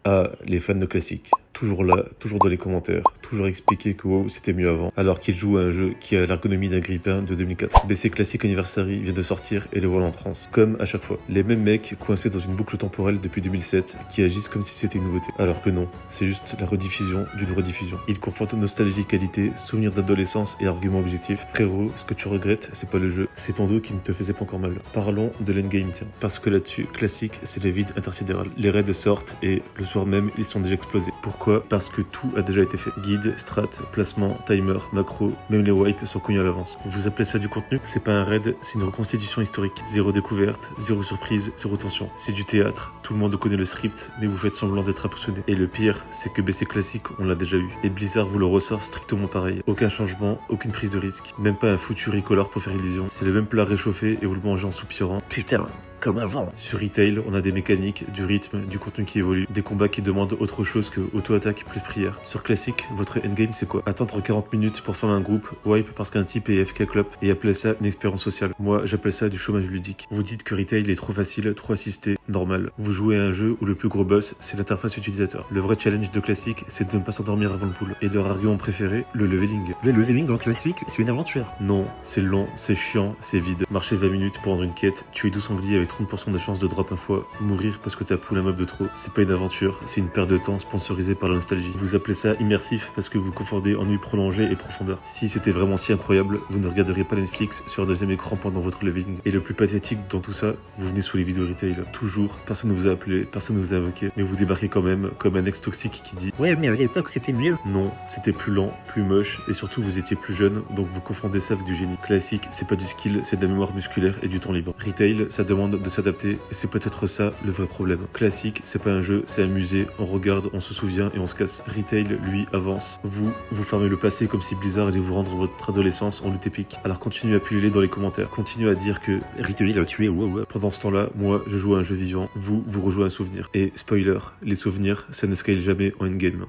Ah, les fans de classique. Toujours là, toujours dans les commentaires, toujours expliquer que WoW c'était mieux avant, alors qu'il joue à un jeu qui a l'ergonomie d'un grippin de 2004. BC Classic Anniversary vient de sortir et le voilà en transe. Comme à chaque fois. Les mêmes mecs coincés dans une boucle temporelle depuis 2007 qui agissent comme si c'était une nouveauté. Alors que non, c'est juste la rediffusion d'une rediffusion. Ils confrontent nostalgie, qualité, souvenirs d'adolescence et arguments objectifs. Frérot, ce que tu regrettes, c'est pas le jeu, c'est ton dos qui ne te faisait pas encore mal. Parlons de l'endgame, tiens. Parce que là-dessus, classique, c'est le vide intersidéral. Les raids sortent et le soir même, ils sont déjà explosés. Pourquoi? Parce que tout a déjà été fait. Guide, strat, placement, timer, macro, même les wipes sont connus à l'avance. Vous appelez ça du contenu? C'est pas un raid, c'est une reconstitution historique. Zéro découverte, zéro surprise, zéro tension. C'est du théâtre, tout le monde connaît le script, mais vous faites semblant d'être impressionné. Et le pire, c'est que BC Classique, on l'a déjà eu. Et Blizzard vous le ressort strictement pareil. Aucun changement, aucune prise de risque. Même pas un foutu ricolore pour faire illusion. C'est le même plat réchauffé et vous le mangez en soupirant. Putain, comme avant. Sur Retail, on a des mécaniques, du rythme, du contenu qui évolue, des combats qui demandent autre chose que auto-attaque plus prière. Sur Classic, votre endgame c'est quoi? Attendre 40 minutes pour former un groupe, wipe parce qu'un type est FK Club et appeler ça une expérience sociale. Moi, j'appelle ça du chômage ludique. Vous dites que Retail est trop facile, trop assisté, normal. Vous jouez à un jeu où le plus gros boss, c'est l'interface utilisateur. Le vrai challenge de Classic, c'est de ne pas s'endormir avant le pool. Et leur argument préféré, le leveling. Le leveling dans Classic, c'est une aventure. Non, c'est long, c'est chiant, c'est vide. Marcher 20 minutes pour rendre une quête, tuer 12 sangliers avec 30% de chance de drop un fois, mourir parce que t'as pool un mob de trop. C'est pas une aventure, c'est une perte de temps sponsorisée par la nostalgie. Vous appelez ça immersif parce que vous confondez ennui prolongé et profondeur. Si c'était vraiment si incroyable, vous ne regarderiez pas Netflix sur un deuxième écran pendant votre leveling. Et le plus pathétique dans tout ça, vous venez sous les vidéos retail. Toujours, personne ne vous a appelé, personne ne vous a invoqué, mais vous débarquez quand même comme un ex toxique qui dit Ouais, mais à l'époque c'était mieux. non, c'était plus lent, plus moche, et surtout vous étiez plus jeune, donc vous confondez ça avec du génie. Classique, c'est pas du skill, c'est de la mémoire musculaire et du temps libre. Retail, ça demande de s'adapter, et c'est peut-être ça le vrai problème. Classique, c'est pas un jeu, c'est un musée, on regarde, on se souvient et on se casse. Retail, lui, avance. Vous farmez le passé comme si Blizzard allait vous rendre votre adolescence en loot épique. Alors continuez à puller dans les commentaires, continuez à dire que Retail a tué WoW. pendant ce temps-là, moi, je joue à un jeu vivant, vous rejouez à un souvenir. Et spoiler, les souvenirs, ça ne scale jamais en endgame.